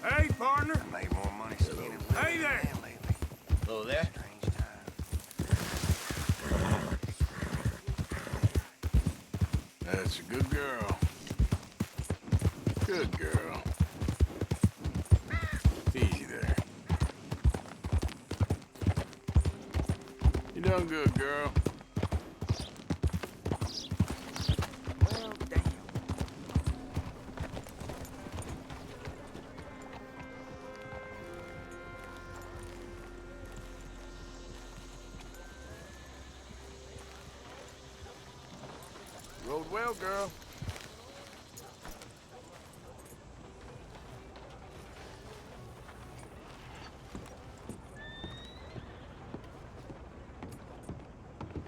Hey, partner. I made more money skiing and Hey there. lately. Hello there. Strange time. That's a good girl. Good girl. Easy there. You done good, girl. Well, damn. Rode well, girl.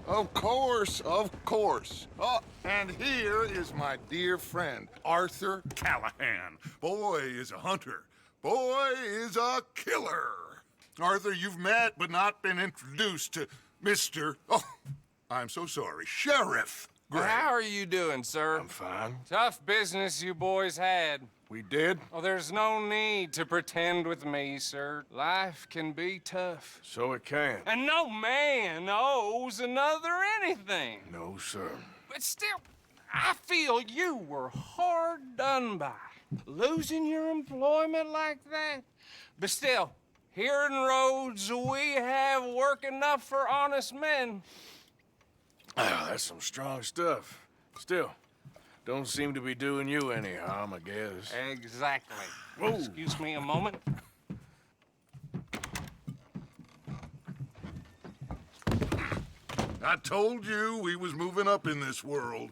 Of course, of course. Oh, and here is my dear friend, Arthur Callahan. Boy is a hunter. Boy is a killer. Arthur, you've met but not been introduced to Mr. Oh, I'm so sorry. Sheriff Gray. How are you doing, sir? I'm fine. Tough business you boys had. We did, Oh, there's no need to pretend with me, sir. Life can be tough. so it can. And no man owes another anything. No, sir. But still, I feel you were hard done by. Losing your employment like that. But still, here in Rhodes, we have work enough for honest men. Oh, that's some strong stuff. Still, don't seem to be doing you any harm, I guess. Exactly. Whoa. Excuse me a moment. I told you we was moving up in this world.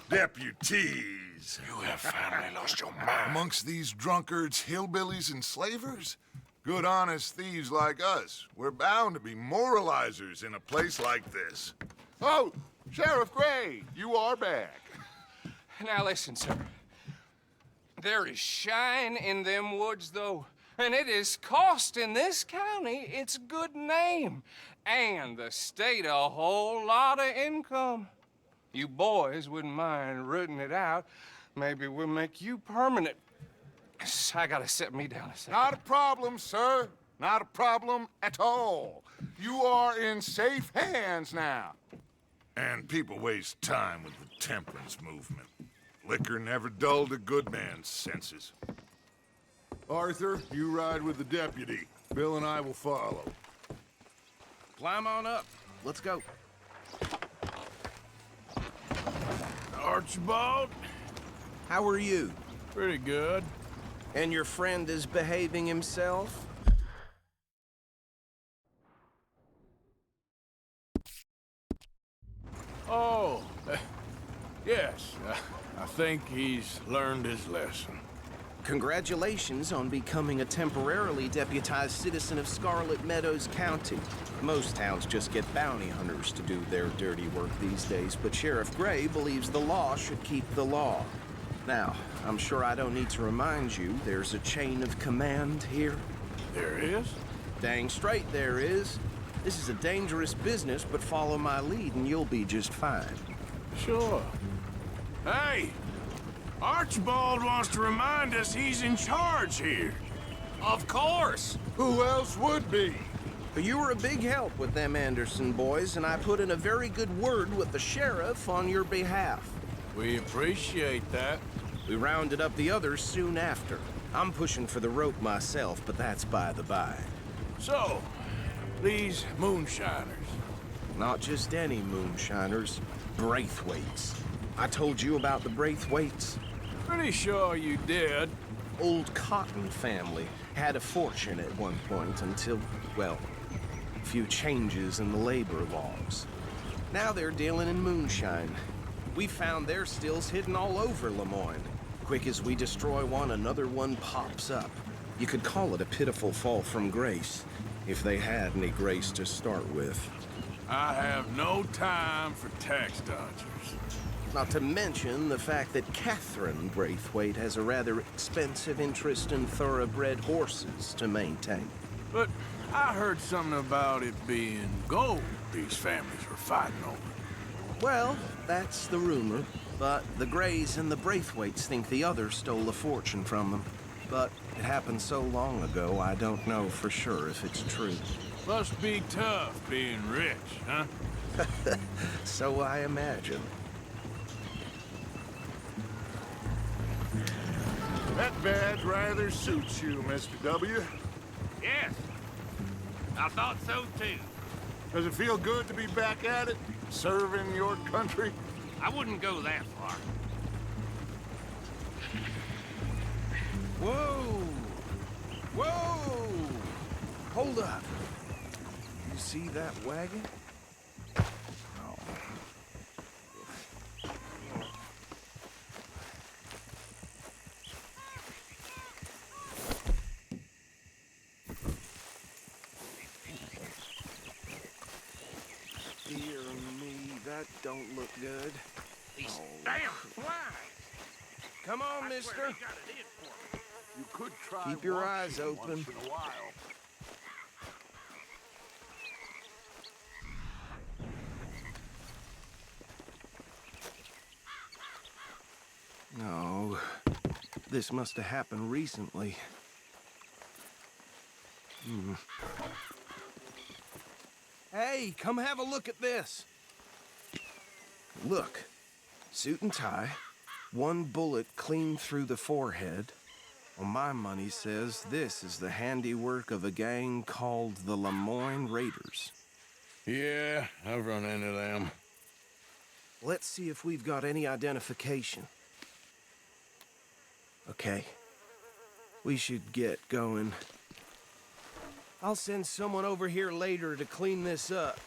Deputies. You have finally lost your mind. Amongst these drunkards, hillbillies, and slavers? Good, honest thieves like us. We're bound to be moralizers in a place like this. Oh, Sheriff Gray, you are back. Now listen, sir. There is shine in them woods, though, and it is costing this county its good name and the state a whole lot of income. You boys wouldn't mind rooting it out. Maybe we'll make you permanent. I gotta set me down a second. Not a problem, sir. Not a problem at all. You are in safe hands now. And people waste time with the temperance movement. Liquor never dulled a good man's senses. Arthur, you ride with the deputy. Bill and I will follow. Climb on up. Let's go. Archibald? How are you? Pretty good. And your friend is behaving himself? Oh, yes. I think he's learned his lesson. Congratulations on becoming a temporarily deputized citizen of Scarlet Meadows County. Most towns just get bounty hunters to do their dirty work these days, but Sheriff Gray believes the law should keep the law. Now, I'm sure I don't need to remind you there's a chain of command here. There is? Dang straight there is. This is a dangerous business, but follow my lead and you'll be just fine. Sure. Hey! Archibald wants to remind us he's in charge here. Of course. Who else would be? But you were a big help with them Anderson boys, and I put in a very good word with the sheriff on your behalf. We appreciate that. We rounded up the others soon after. I'm pushing for the rope myself, but that's by the by. So, these moonshiners. Not just any moonshiners, Braithwaites. I told you about the Braithwaites. Pretty sure you did. Old Cotton family had a fortune at one point until, well, a few changes in the labor laws. Now they're dealing in moonshine. We found their stills hidden all over Lemoyne. Quick as we destroy one, another one pops up. You could call it a pitiful fall from grace, if they had any grace to start with. I have no time for tax dodgers. Not to mention the fact that Catherine Braithwaite has a rather expensive interest in thoroughbred horses to maintain. But I heard something about it being gold these families were fighting over. Well, that's the rumor. But the Grays and the Braithwaites think the others stole a fortune from them. But it happened so long ago, I don't know for sure if it's true. Must be tough being rich, huh? So I imagine. That badge rather suits you, Mr. W. Yes. I thought so too. Does it feel good to be back at it, serving your country? I wouldn't go that far. Whoa! Whoa! Hold up. You see that wagon? Oh. Dear me, that don't look good. These Oh. damn flies! Come on, I mister. swear they got it in for me. You could try Keep your eyes washing open. once in a while. No, this must have happened recently. Hey, come have a look at this. Look, suit and tie, one bullet clean through the forehead. Well, my money says this is the handiwork of a gang called the Lemoyne Raiders. Yeah, I've run into them. Let's see if we've got any identification. Okay. We should get going. I'll send someone over here later to clean this up.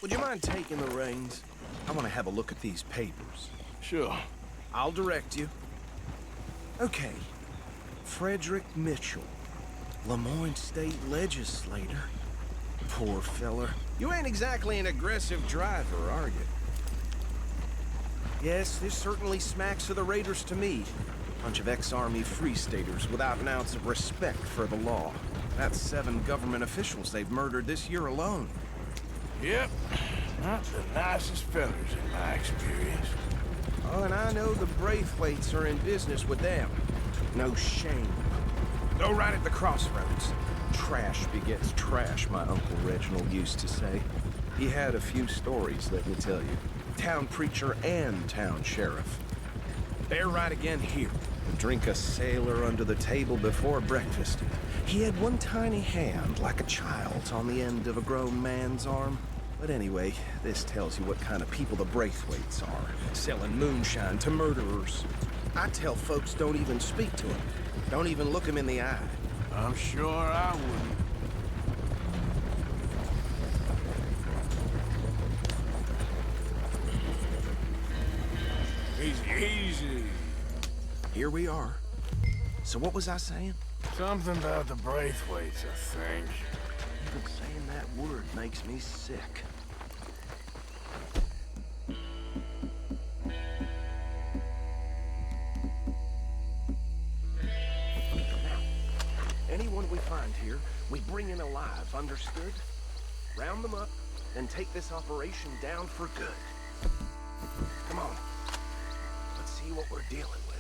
Would you mind taking the reins? I want to have a look at these papers. Sure. I'll direct you. Okay. Frederick Mitchell, Lemoyne State Legislator. Poor feller. You ain't exactly an aggressive driver, are you? Yes, this certainly smacks of the Raiders to me. Bunch of ex-Army Free Staters without an ounce of respect for the law. That's 7 government officials they've murdered this year alone. Yep. Not the nicest fellas in my experience. Oh, and I know the Braithwaites are in business with them. No shame. Go right at the crossroads. Trash begets trash, my Uncle Reginald used to say. He had a few stories, let me tell you. Town preacher and town sheriff. They're right again here. Drink a sailor under the table before breakfast. He had one tiny hand, like a child's, on the end of a grown man's arm. But anyway, this tells you what kind of people the Braithwaites are. Selling moonshine to murderers. I tell folks don't even speak to them. Don't even look them in the eye. I'm sure I wouldn't. Easy. Here we are. So what was I saying? Something about the Braithwaites, I think. Even saying that word makes me sick. Now, anyone we find here, we bring in alive, understood? Round them up, and take this operation down for good. Come on. Let's see what we're dealing with.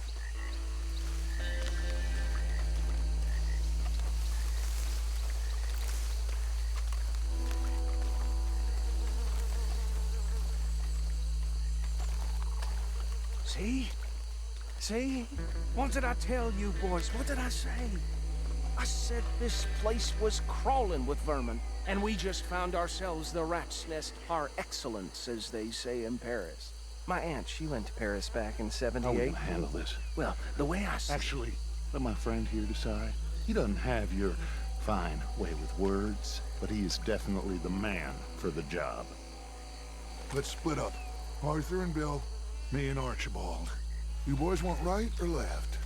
See? See? What did I tell you, boys? What did I say? I said this place was crawling with vermin, and we just found ourselves the rat's nest par excellence, as they say in Paris. My aunt, she went to Paris back in How '78. will you handle this? Well, the way I see Actually, let my friend here decide. He doesn't have your fine way with words, but he is definitely the man for the job. Let's split up. Arthur and Bill, me and Archibald. You boys want right or left?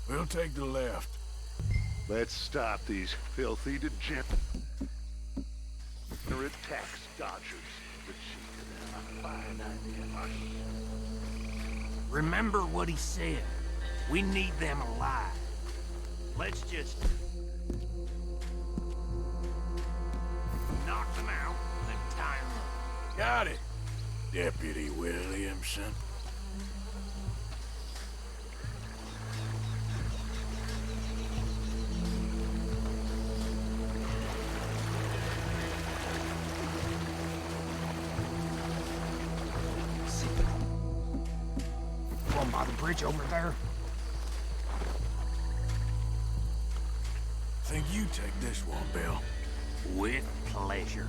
We'll take the left. Let's stop these filthy degenerates. degenerate tax dodgers. But she could have a fine idea. Remember what he said. We need them alive. Let's just knock them out and tie them up. Got it, Deputy Williamson. One by the bridge over there. Think you take this one, Bill. With pleasure.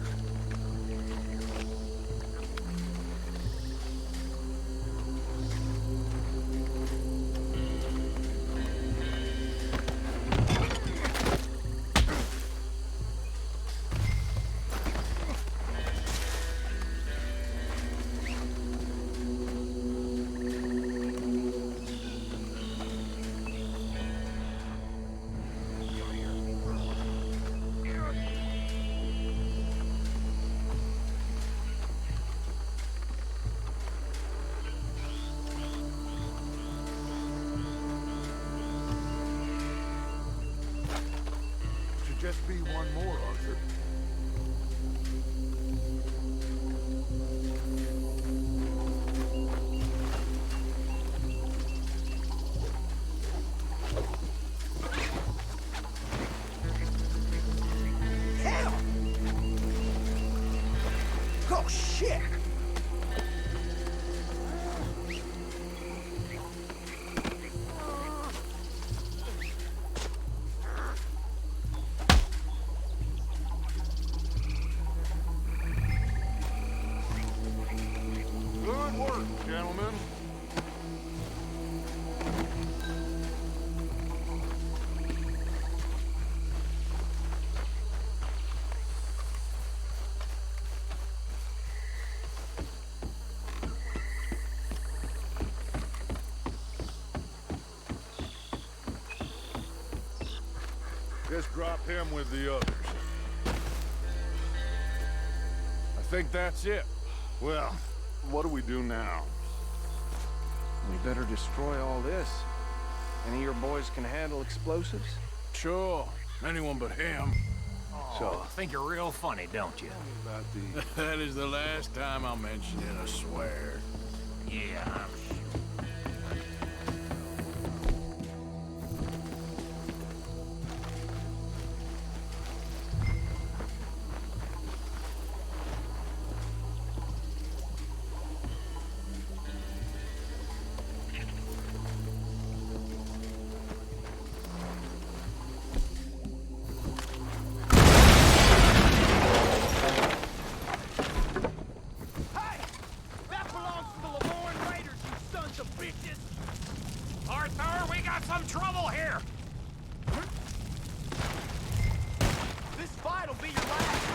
Should just be one more, Arthur. Hell! Oh, shit! Good work, gentlemen. Just drop him with the others. I think that's it. Well, what do we do now? We better destroy all this. Any of your boys can handle explosives? Sure, anyone but him. So, think you're real funny, don't you? About the... That is the last time I'll mention it, I swear. Yeah, I'm sure. Hey! That belongs to the Lemoyne Raiders, you sons of bitches! Arthur, we got some trouble here! This fight'll be your last.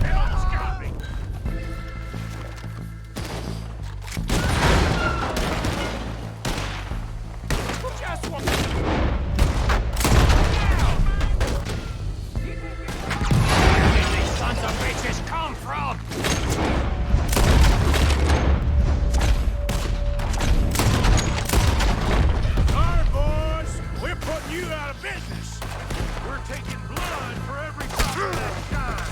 Bill's got me! Just one... Where did these sons of bitches come from? All right, boys, we're putting you out of business. We're taking blood for every drop of that shine.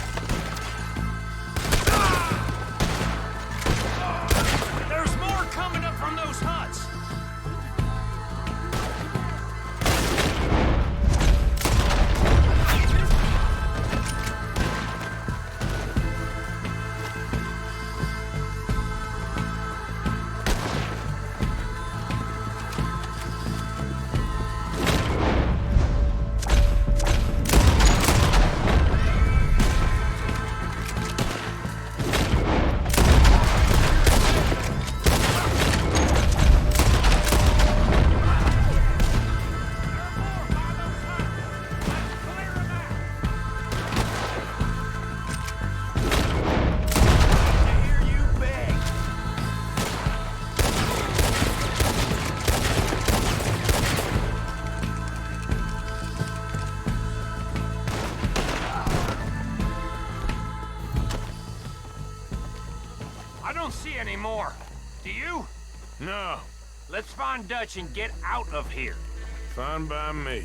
There's more coming up from those huts. see anymore. Do you? No, Let's find Dutch and get out of here. fine by me.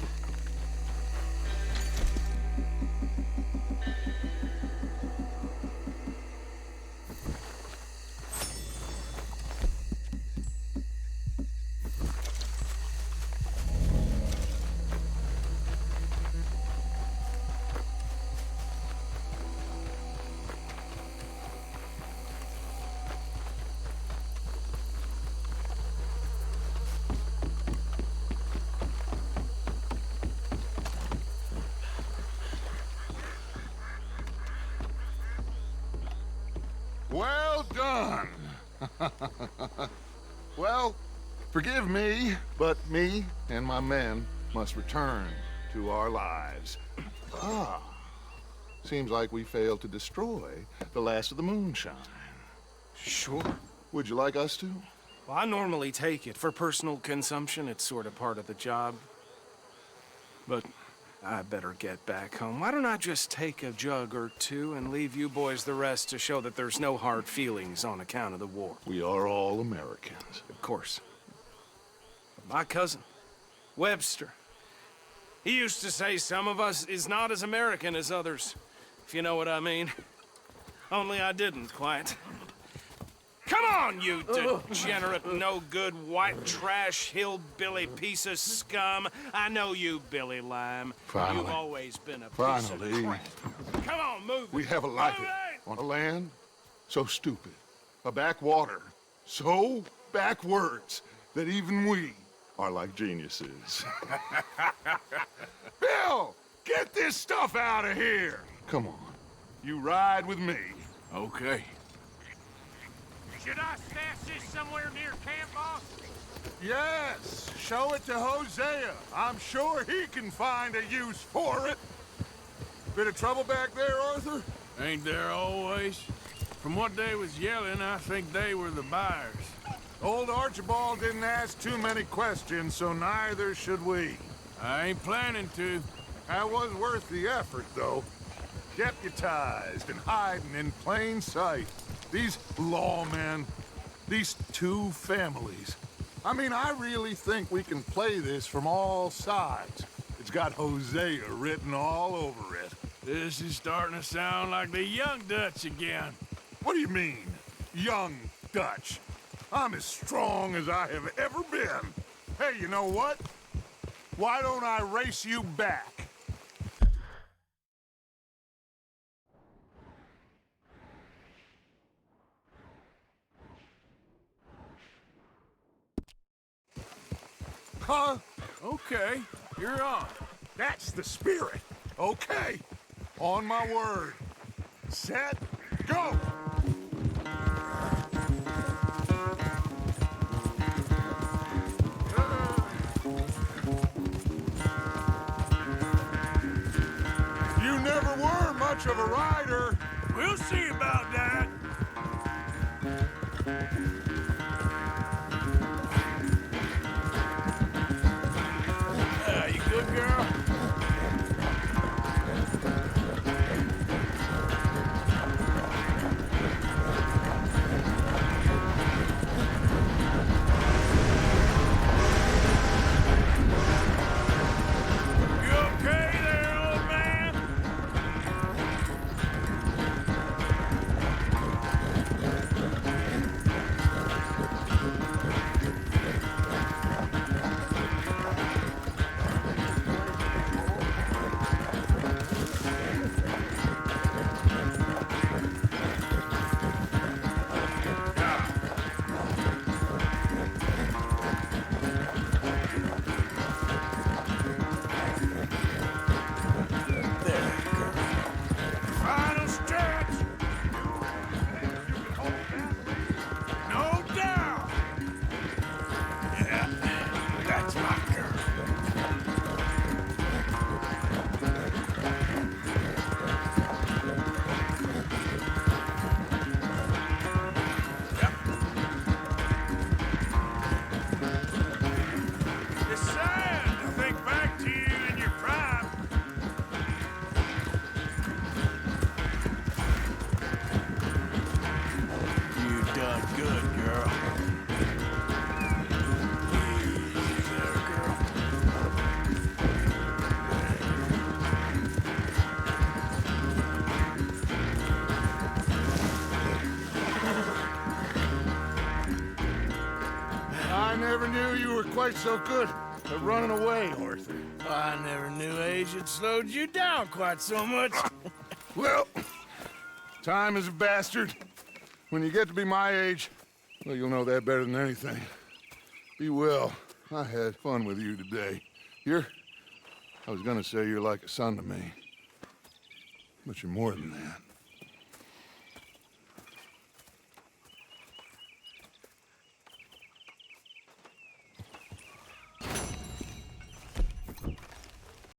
Well done. Well, forgive me, but me and my men must return to our lives. Ah, seems like we failed to destroy the last of the moonshine. Sure. Would you like us to? Well, I normally take it. For personal consumption, it's sort of part of the job. But I better get back home. Why don't I just take a jug or two and leave you boys the rest to show that there's no hard feelings on account of the war? We are all Americans. Of course. But my cousin, Webster, he used to say some of us is not as American as others, if you know what I mean. Only I didn't quite. Come on, you degenerate, no-good, white trash, hillbilly piece of scum. I know you, Billy Lime. Finally. You've always been a piece Finally. of crap. Come on, move it. We have a life Move it! on a land so stupid, a backwater so backwards that even we are like geniuses. Bill, get this stuff out of here. Come on, you ride with me. Okay. Should I stash this somewhere near camp, boss? Yes, show it to Hosea. I'm sure he can find a use for it. Bit of trouble back there, Arthur? Ain't there always? From what they was yelling, I think they were the buyers. Old Archibald didn't ask too many questions, so neither should we. I ain't planning to. That was worth the effort, though. Deputized and hiding in plain sight. These lawmen, these two families. I mean, I really think we can play this from all sides. It's got Hosea written all over it. This is starting to sound like the young Dutch again. What do you mean, young Dutch? I'm as strong as I have ever been. Hey, you know what? Why don't I race you back? Huh? Okay, you're on. That's the spirit. Okay. On my word. Set, go! You never were much of a rider. We'll see about that. You good, girl? You okay there, old man? quite so good at running away, Arthur. I never knew age had slowed you down quite so much. Well, time is a bastard. When you get to be my age, well, you'll know that better than anything. Be well. I had fun with you today. I was gonna say you're like a son to me. But you're more than that.